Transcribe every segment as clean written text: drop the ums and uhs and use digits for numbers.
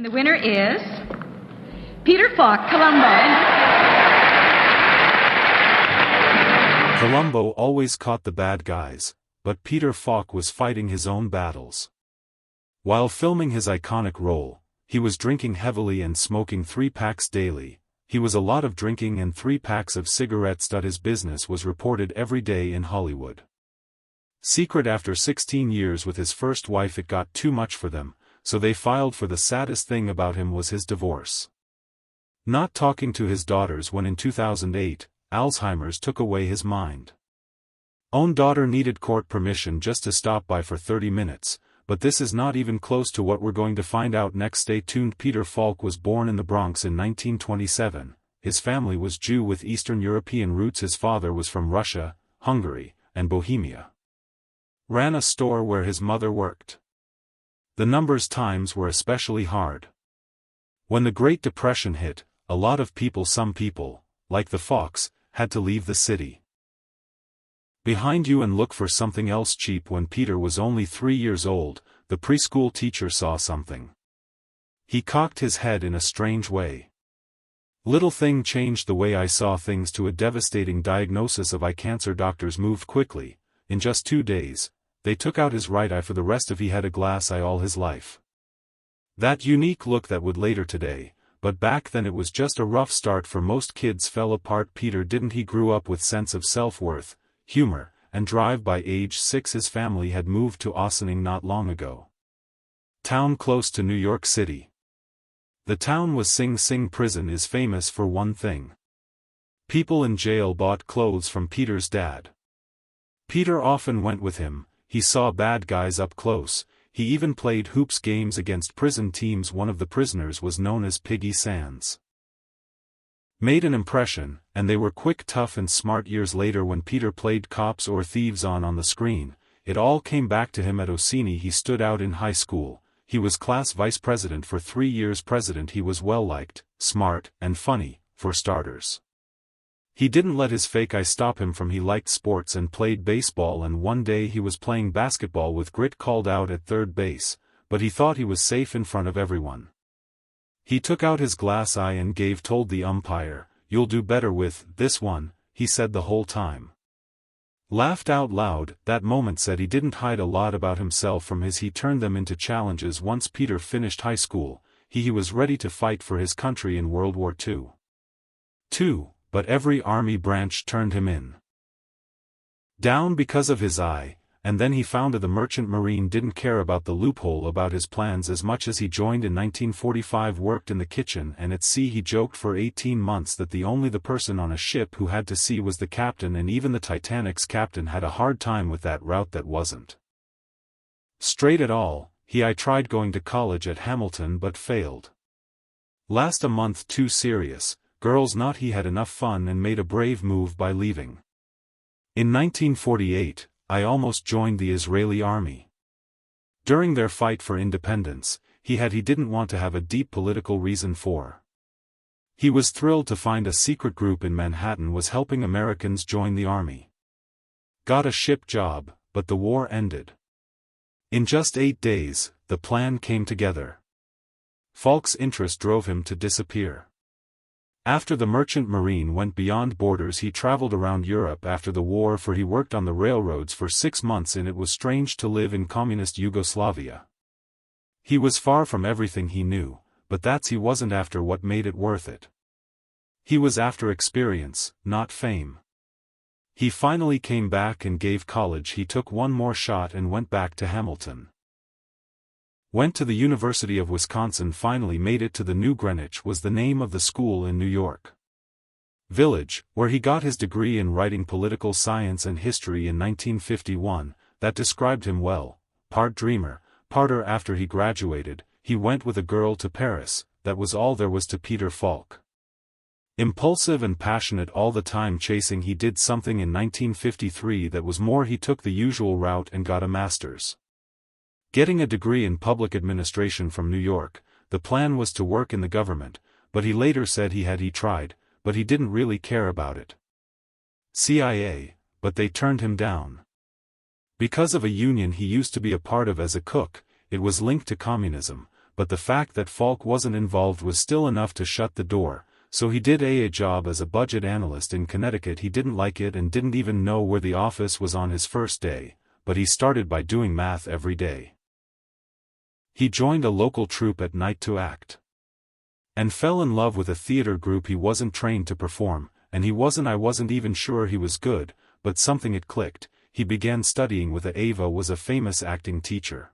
And the winner is Peter Falk, Columbo. Columbo always caught the bad guys, but Peter Falk was fighting his own battles. While filming his iconic role, he was drinking heavily and smoking 3 packs daily. He was a lot of drinking and 3 packs of cigarettes. His business was reported every day in Hollywood. Secret: after 16 years with his first wife, it got too much for them, so they filed for. The saddest thing about him was his divorce. Not talking to his daughters when in 2008, Alzheimer's took away his mind. Own daughter needed court permission just to stop by for 30 minutes, but this is not even close to what we're going to find out next. Stay tuned. Peter Falk was born in the Bronx in 1927. His family was Jew with Eastern European roots. His father was from Russia, Hungary, and Bohemia. Ran a store where his mother worked. The numbers times were especially hard. When the Great Depression hit, a lot of people, some people, like the Falks, had to leave the city. Behind you and look for something else cheap. When Peter was only 3 years old, the preschool teacher saw something. He cocked his head in a strange way. Little thing changed the way I saw things. To a devastating diagnosis of eye cancer. Doctors moved quickly. In just 2 days, they took out his right eye for the rest of he had a glass eye all his life. That unique look that would later today, but back then it was just a rough start for most kids. Fell apart. Peter didn't. He grew up with sense of self-worth, humor, and drive. By age 6 his family had moved to Ossining not long ago. Town close to New York City. The town was Sing Sing. Prison is famous for one thing. People in jail bought clothes from Peter's dad. Peter often went with him. He saw bad guys up close. He even played hoops games against prison teams. One of the prisoners was known as Piggy Sands. Made an impression, and they were quick, tough, and smart. Years later, when Peter played cops or thieves on the screen, it all came back to him. At Ossini he stood out in high school. He was class vice president for 3 years. President. He was well liked, smart, and funny, for starters. He didn't let his fake eye stop him from. He liked sports and played baseball, and one day he was playing basketball with grit, called out at third base, but he thought he was safe in front of everyone. He took out his glass eye and told the umpire, "You'll do better with this one," he said the whole time. Laughed out loud. That moment said he didn't hide a lot about himself from his. He turned them into challenges. Once Peter finished high school, he was ready to fight for his country in World War II. But every army branch turned him in down because of his eye, and then he founded the Merchant Marine. Didn't care about the loophole about his plans as much as he joined in 1945. Worked in the kitchen and at sea. He joked for 18 months that the only person on a ship who had to see was the captain, and even the Titanic's captain had a hard time with that route. That wasn't straight at all. I tried going to college at Hamilton but failed. Last a month too serious. Girls not. He had enough fun and made a brave move by leaving. In 1948, I almost joined the Israeli army. During their fight for independence, he didn't want to have a deep political reason for. He was thrilled to find a secret group in Manhattan was helping Americans join the army. Got a ship job, but the war ended. In just 8 days, the plan came together. Falk's interest drove him to disappear. After the Merchant Marine went beyond borders, he traveled around Europe after the war, for he worked on the railroads for 6 months, and it was strange to live in communist Yugoslavia. He was far from everything he knew, but he wasn't after what made it worth it. He was after experience, not fame. He finally came back and gave college. He took one more shot and went back to Hamilton. Went to the University of Wisconsin. Finally made it to the New Greenwich was the name of the school in New York Village, where he got his degree in writing, political science and history in 1951. That described him well. Part dreamer, parter. After he graduated, he went with a girl to Paris. That was all there was to Peter Falk. Impulsive and passionate all the time chasing. He did something in 1953 that was more. He took the usual route and got a master's. Getting a degree in public administration from New York. The plan was to work in the government, but he later said he tried, but he didn't really care about it. CIA, but they turned him down. Because of a union he used to be a part of as a cook. It was linked to communism, but the fact that Falk wasn't involved was still enough to shut the door, so he did a job as a budget analyst in Connecticut. He didn't like it and didn't even know where the office was on his first day, but he started by doing math every day. He joined a local troupe at night to act. And fell in love with a theater group he wasn't trained to perform, and I wasn't even sure he was good, but something it clicked. He began studying with Ava was a famous acting teacher.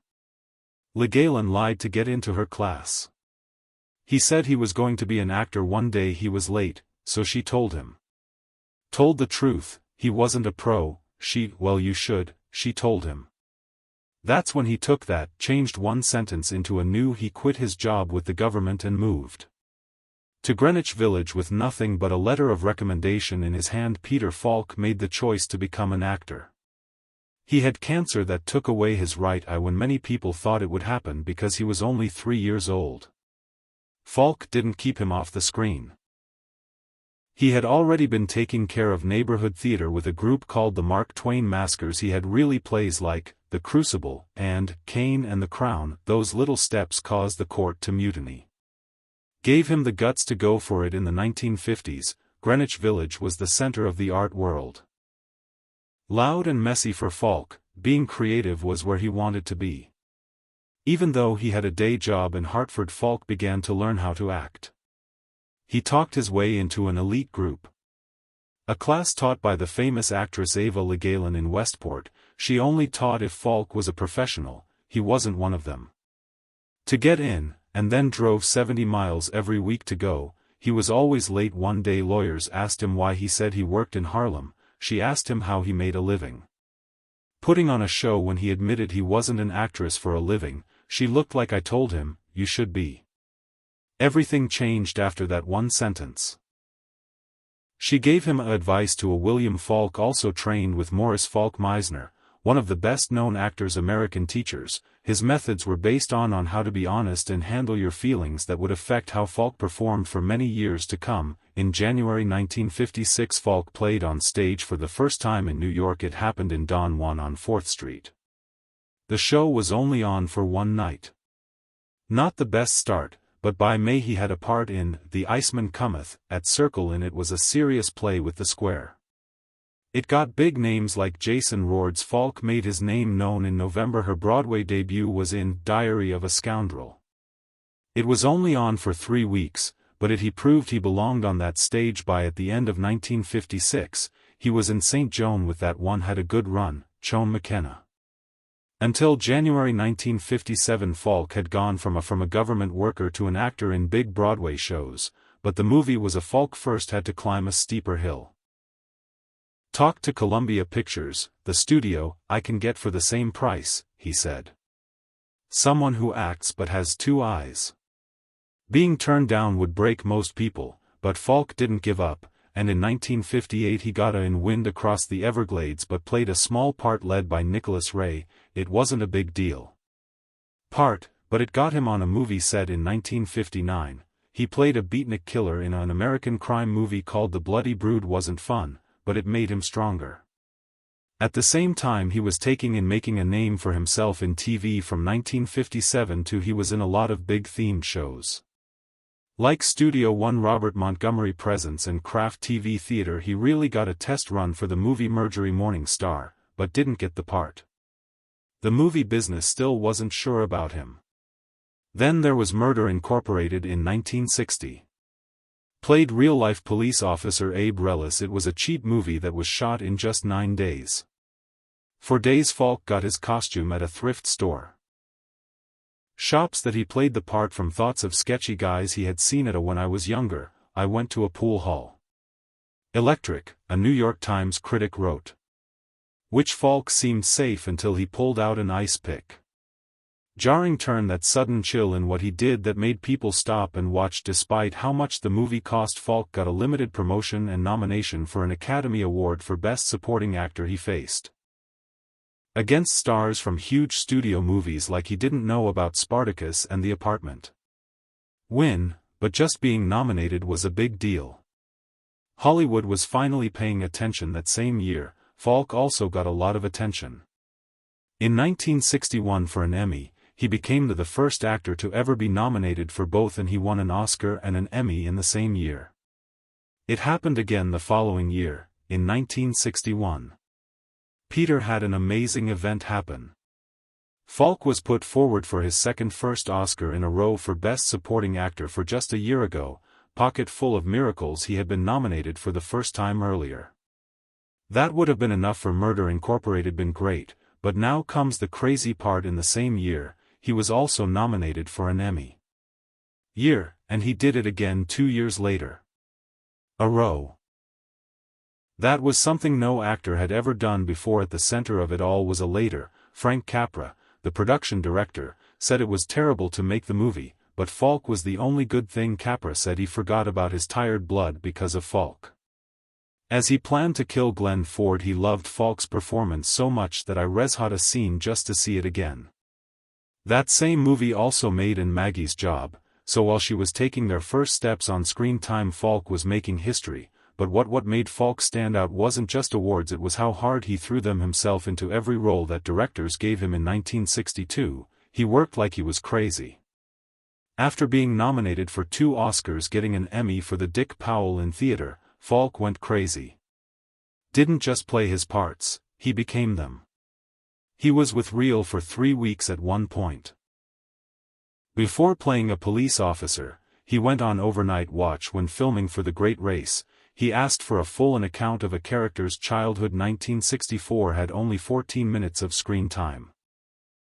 LeGalen lied to get into her class. He said he was going to be an actor one day. He was late, so she told him. Told the truth, he wasn't a pro. Well, you should, she told him. That's when he took that, changed one sentence into a new. He quit his job with the government and moved to Greenwich Village with nothing but a letter of recommendation in his hand. Peter Falk made the choice to become an actor. He had cancer that took away his right eye when many people thought it would happen because he was only 3 years old. Falk didn't keep him off the screen. He had already been taking care of neighborhood theater with a group called the Mark Twain Maskers. He had really plays like The Crucible and Cain and the Crown. Those little steps caused the court to mutiny. Gave him the guts to go for it. In the 1950s, Greenwich Village was the center of the art world. Loud and messy for Falk, being creative was where he wanted to be. Even though he had a day job in Hartford, Falk began to learn how to act. He talked his way into an elite group. A class taught by the famous actress Ava LeGalen in Westport. She only taught if Falk was a professional. He wasn't one of them. To get in, and then drove 70 miles every week to go. He was always late. One day lawyers asked him why. He said he worked in Harlem. She asked him how he made a living putting on a show. When he admitted he wasn't an actress for a living, she looked like, I told him, you should be. Everything changed after that one sentence. She gave him advice to a William Falk, also trained with Morris Falk Meisner, one of the best-known actors. American teachers. His methods were based on how to be honest and handle your feelings that would affect how Falk performed for many years to come. In January 1956, Falk played on stage for the first time in New York. It happened in Don Juan on 4th Street. The show was only on for one night. Not the best start, but by May he had a part in The Iceman Cometh, at Circle, and it was a serious play with the Square. It got big names like Jason Rhodes. Falk made his name known in November. Her Broadway debut was in Diary of a Scoundrel. It was only on for 3 weeks, but he proved he belonged on that stage. By at the end of 1956, he was in St. Joan with that one. Had a good run, Joan McKenna. Until January 1957, Falk had gone from a government worker to an actor in big Broadway shows, but the movie was a Falk first had to climb a steeper hill. Talked to Columbia Pictures, the studio. I can get for the same price, he said. Someone who acts but has 2 eyes. Being turned down would break most people, but Falk didn't give up, and in 1958 he got in Wind Across the Everglades but played a small part led by Nicholas Ray. It wasn't a big deal part, but it got him on a movie set. In 1959, he played a beatnik killer in an American crime movie called The Bloody Brood. Wasn't fun, but it made him stronger. At the same time he was taking and making a name for himself in TV. From 1957 to he was in a lot of big themed shows. Like Studio One, Robert Montgomery Presents, and Kraft TV Theater. He really got a test run for the movie Marjorie Morning Star, but didn't get the part. The movie business still wasn't sure about him. Then there was Murder Incorporated in 1960. Played real-life police officer Abe Relis. It was a cheap movie that was shot in just 9 days. For days Falk got his costume at a thrift store. Shops that he played the part from. Thoughts of sketchy guys he had seen at When I was younger, I went to a pool hall. Electric, a New York Times critic wrote. Which Falk seemed safe until he pulled out an ice pick. Jarring turn, that sudden chill in what he did that made people stop and watch. Despite how much the movie cost, Falk got a limited promotion and nomination for an Academy Award for Best Supporting Actor. He faced against stars from huge studio movies like he didn't know about Spartacus and The Apartment. Win, but just being nominated was a big deal. Hollywood was finally paying attention. That same year, Falk also got a lot of attention. In 1961 for an Emmy, he became the first actor to ever be nominated for both, and he won an Oscar and an Emmy in the same year. It happened again the following year, in 1961. Peter had an amazing event happen. Falk was put forward for his first Oscar in a row for Best Supporting Actor for just a year ago, pocket full of miracles. He had been nominated for the first time earlier. That would have been enough for Murder Incorporated, been great, but now comes the crazy part. In the same year, he was also nominated for an Emmy. And he did it again 2 years later. A row. That was something no actor had ever done before. At the center of it all was a later, Frank Capra, the production director, said it was terrible to make the movie, but Falk was the only good thing. Capra said he forgot about his tired blood because of Falk. As he planned to kill Glenn Ford, he loved Falk's performance so much that I res-hot a scene just to see it again. That same movie also made in Maggie's Job, so while she was taking their first steps on screen time, Falk was making history. But what made Falk stand out wasn't just awards, it was how hard he threw them himself into every role that directors gave him. In 1962, he worked like he was crazy. After being nominated for 2 Oscars, getting an Emmy for the Dick Powell in theater, Falk went crazy. Didn't just play his parts, he became them. He was with Reel for 3 weeks at one point. Before playing a police officer, he went on overnight watch when filming for The Great Race. He asked for a full account of a character's childhood. 1964 had only 14 minutes of screen time.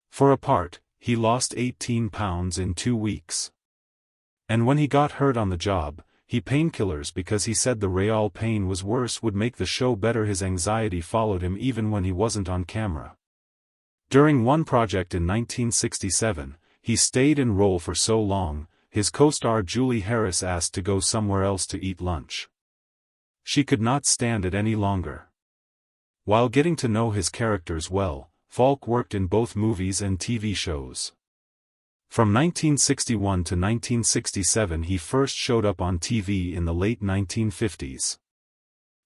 For a part, he lost 18 pounds in 2 weeks. And when he got hurt on the job, he painkillers because he said the real pain was worse, would make the show better. His anxiety followed him even when he wasn't on camera. During one project in 1967, he stayed in role for so long, his co-star Julie Harris asked to go somewhere else to eat lunch. She could not stand it any longer. While getting to know his characters well, Falk worked in both movies and TV shows. From 1961 to 1967 he first showed up on TV in the late 1950s.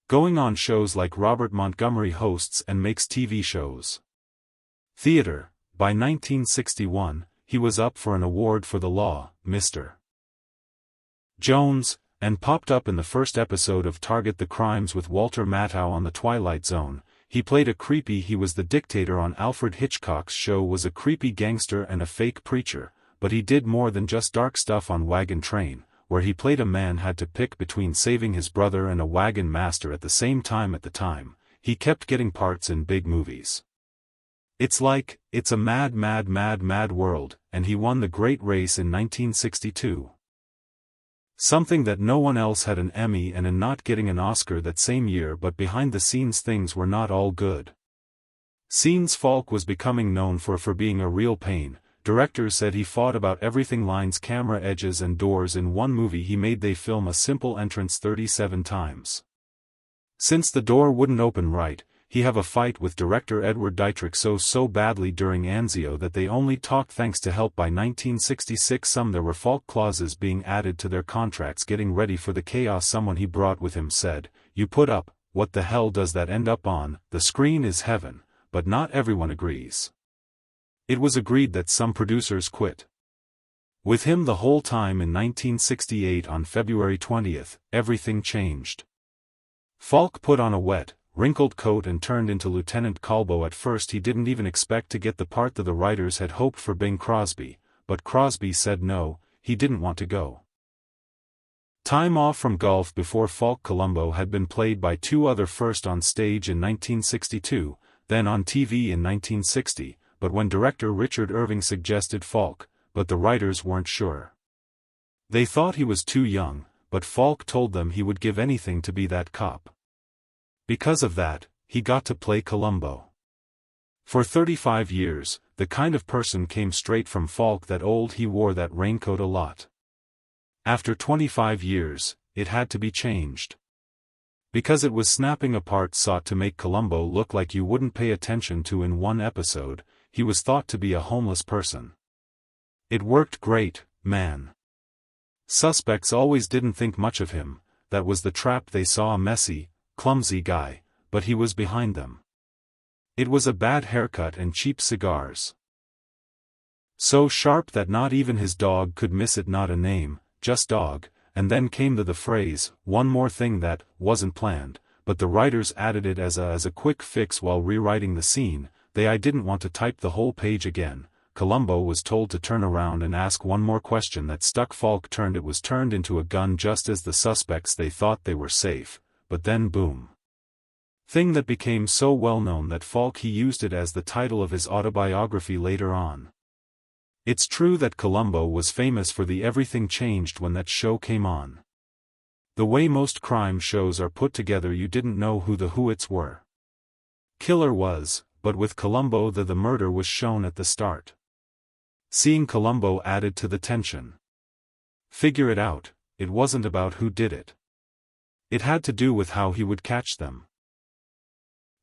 Going on shows like Robert Montgomery hosts and makes TV shows. Theater. By 1961, he was up for an award for The Law, Mr. Jones, and popped up in the first episode of Target the Crimes with Walter Matthau on The Twilight Zone. He played a creepy. He was the dictator on Alfred Hitchcock's show, was a creepy gangster and a fake preacher, but he did more than just dark stuff on Wagon Train, where he played a man had to pick between saving his brother and a wagon master at the same time. At the time, he kept getting parts in big movies. It's a mad world, and he won The Great Race in 1962. Something that no one else had an Emmy and in not getting an Oscar that same year. But behind the scenes things were not all good. Falk was becoming known for being a real pain. Directors said he fought about everything: lines, camera edges and doors. In one movie he made they film a simple entrance 37 times. Since the door wouldn't open right, he have a fight with director Edward Dietrich so badly during Anzio that they only talked thanks to help. By 1966 there were Falk clauses being added to their contracts. Getting ready for the chaos, someone he brought with him said, "You put up, what the hell does that end up on? The screen is heaven," but not everyone agrees. It was agreed that some producers quit with him the whole time. In 1968 on February 20th, everything changed. Falk put on a wet, wrinkled coat and turned into Lieutenant Columbo. At first he didn't even expect to get the part that the writers had hoped for, Bing Crosby, but Crosby said no, he didn't want to go. Time off from golf before Falk. Columbo had been played by 2 other, first on stage in 1962, then on TV in 1960, but when director Richard Irving suggested Falk, but the writers weren't sure. They thought he was too young, but Falk told them he would give anything to be that cop. Because of that, he got to play Columbo. For 35 years, the kind of person came straight from Falk. That old, he wore that raincoat a lot. After 25 years, it had to be changed. Because it was snapping apart. Sought to make Columbo look like you wouldn't pay attention to. In one episode, he was thought to be a homeless person. It worked great, man. Suspects always didn't think much of him. That was the trap. They saw a messy, clumsy guy, but he was behind them. It was a bad haircut and cheap cigars. So sharp that not even his dog could miss it. Not a name, just dog. And then came the phrase, one more thing that wasn't planned, but the writers added it as a quick fix while rewriting the scene. I didn't want to type the whole page again. Columbo was told to turn around and ask one more question that stuck. Falk turned. It was turned into a gun just as the suspects they thought they were safe, but then boom. Thing that became so well known that Falk he used it as the title of his autobiography later on. It's true that Columbo was famous for the everything changed when that show came on. The way most crime shows are put together, you didn't know who the whoits were. Killer was, but with Columbo the murder was shown at the start. Seeing Columbo added to the tension. Figure it out, it wasn't about who did it. It had to do with how he would catch them.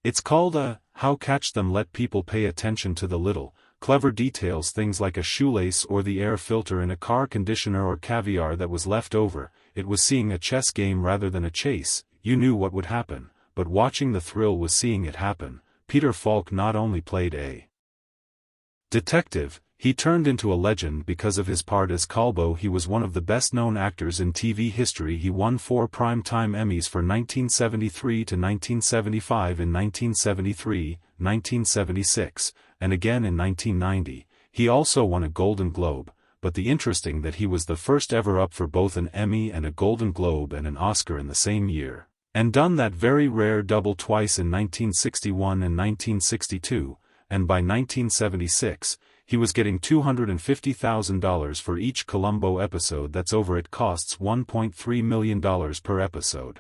It's called how catch them. Let people pay attention to the little, clever details, things like a shoelace or the air filter in a car conditioner or caviar that was left over. It was seeing a chess game rather than a chase. You knew what would happen, but watching the thrill was seeing it happen. Peter Falk not only played a detective, he turned into a legend because of his part as Columbo. He was one of the best-known actors in TV history. He won 4 Primetime Emmys for 1973 to 1975 in 1973, 1976, and again in 1990. He also won a Golden Globe, but the interesting that he was the first ever up for both an Emmy and a Golden Globe and an Oscar in the same year, and done that very rare double twice in 1961 and 1962, and by 1976, he was getting $250,000 for each Columbo episode. That's over. It costs $1.3 million per episode.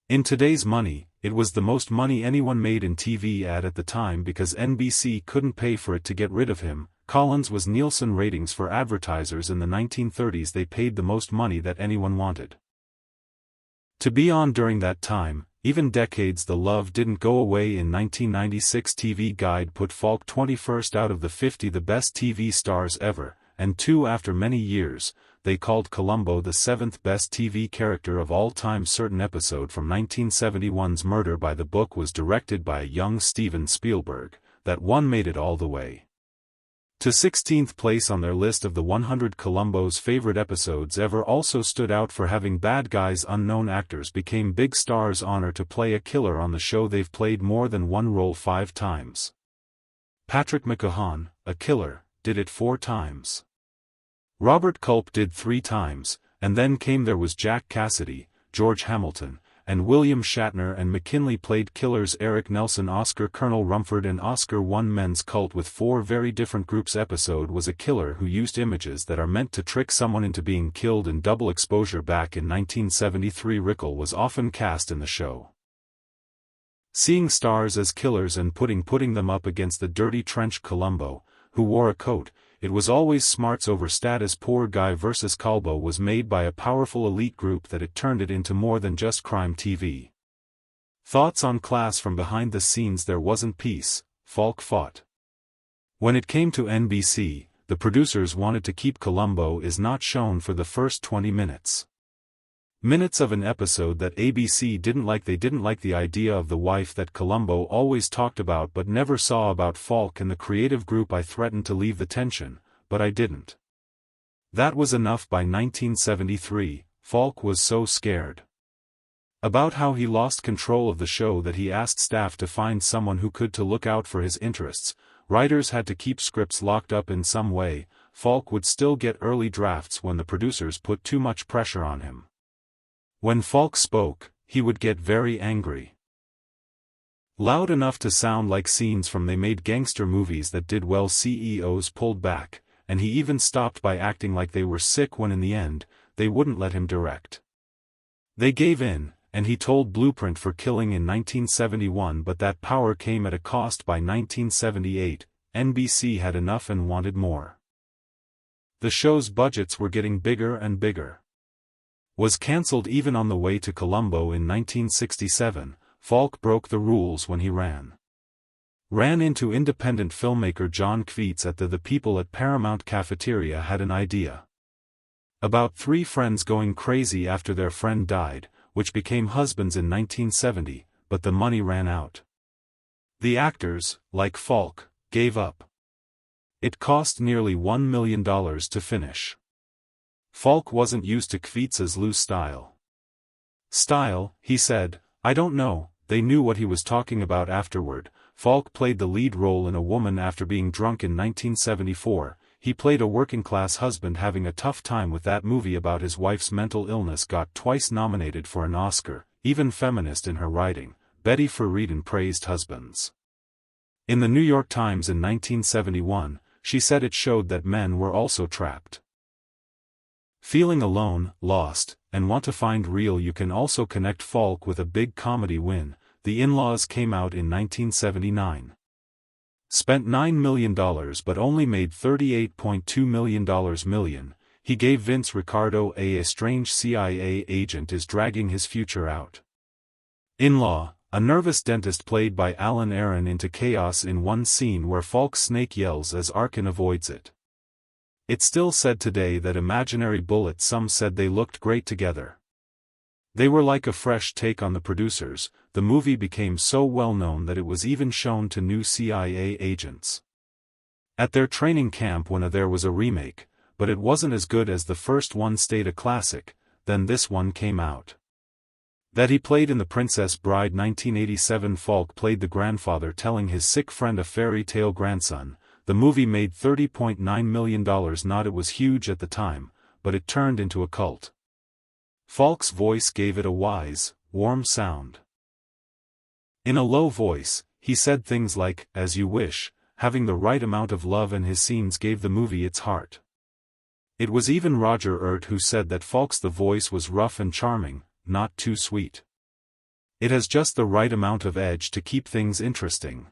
In today's money, it was the most money anyone made in TV at the time because NBC couldn't pay for it to get rid of him. Collins was Nielsen ratings for advertisers in the 1930s. They paid the most money that anyone wanted to be on during that time, even decades. The love didn't go away. In 1996 TV Guide put Falk 21st out of the 50 the best TV stars ever, and after many years, they called Columbo the 7th best TV character of all time. Certain episode from 1971's Murder by the Book was directed by a young Steven Spielberg. That one made it all the way to 16th place on their list of the 100 Columbo's favorite episodes ever. Also stood out for having bad guys. Unknown actors became big stars. Honor to play a killer on the show. They've played more than one role 5 times. Patrick McGowan, a killer, did it 4 times. Robert Culp did 3 times, and then there was Jack Cassidy, George Hamilton, and William Shatner. And McKinley played killers. Eric Nelson, Oscar Colonel Rumford, and Oscar won Men's Cult with 4 very different groups. Episode was a killer who used images that are meant to trick someone into being killed in double exposure. Back in 1973, Rickle was often cast in the show. Seeing stars as killers and putting them up against the dirty trench Columbo, who wore a coat, it was always smarts over status. Poor Guy vs. Columbo was made by a powerful elite group that it turned it into more than just crime TV. Thoughts on class from behind the scenes. There wasn't peace. Falk fought. When it came to NBC, the producers wanted to keep Columbo is not shown for the first 20 minutes. Minutes of an episode that ABC didn't like. They didn't like the idea of the wife that Columbo always talked about but never saw. About Falk and the creative group. I threatened to leave the tension, but I didn't. That was enough. By 1973, Falk was so scared about how he lost control of the show that he asked staff to find someone who could to look out for his interests. Writers had to keep scripts locked up in some way. Falk would still get early drafts when the producers put too much pressure on him. When Falk spoke, he would get very angry. Loud enough to sound like scenes from they made gangster movies that did well. CEOs pulled back, and he even stopped by acting like they were sick when in the end, they wouldn't let him direct. They gave in, and he told Blueprint for Killing in 1971, but that power came at a cost. By 1978, NBC had enough and wanted more. The show's budgets were getting bigger and bigger. Was cancelled even on the way to Columbo in 1967, Falk broke the rules when he ran into independent filmmaker John Kveitz at the people at Paramount Cafeteria had an idea about 3 friends going crazy after their friend died, which became Husbands in 1970, but the money ran out. The actors, like Falk, gave up. It cost nearly $1 million to finish. Falk wasn't used to Kvitz's loose style. Style, he said, I don't know, they knew what he was talking about afterward. Falk played the lead role in A Woman After Being Drunk in 1974, he played a working-class husband having a tough time with that movie about his wife's mental illness got twice nominated for an Oscar, even feminist in her writing, Betty Friedan praised Husbands. In the New York Times in 1971, she said it showed that men were also trapped. Feeling alone, lost, and want to find real. You can also connect Falk with a big comedy win. The Inlaws came out in 1979. Spent $9 million but only made $38.2 million. He gave Vince Ricardo a strange CIA agent is dragging his future out. In-Law, a nervous dentist played by Alan Arkin into chaos in one scene where Falk's snake yells as Arkin avoids it. It's still said today that imaginary bullets. Some said they looked great together. They were like a fresh take on the producers. The movie became so well known that it was even shown to new CIA agents at their training camp when there was a remake, but it wasn't as good as the first one. Stayed a classic. Then this one came out. That he played in The Princess Bride 1987. Falk played the grandfather telling his sick friend a fairy tale grandson. The movie made $30.9 million. Not it was huge at the time, but it turned into a cult. Falk's voice gave it a wise, warm sound. In a low voice, he said things like, as you wish, having the right amount of love, and his scenes gave the movie its heart. It was even Roger Ebert who said that Falk's the voice was rough and charming, not too sweet. It has just the right amount of edge to keep things interesting.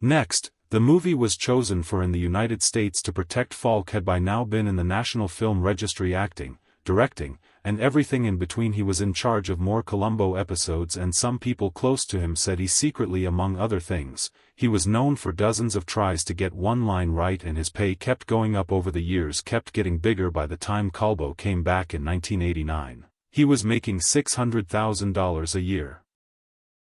Next, the movie was chosen for in the United States to protect. Falk had by now been in the National Film Registry acting, directing, and everything in between. He was in charge of more Columbo episodes, and some people close to him said he secretly, among other things, he was known for dozens of tries to get one line right, and his pay kept going up over the years, kept getting bigger. By the time Columbo came back in 1989, he was making $600,000 a year.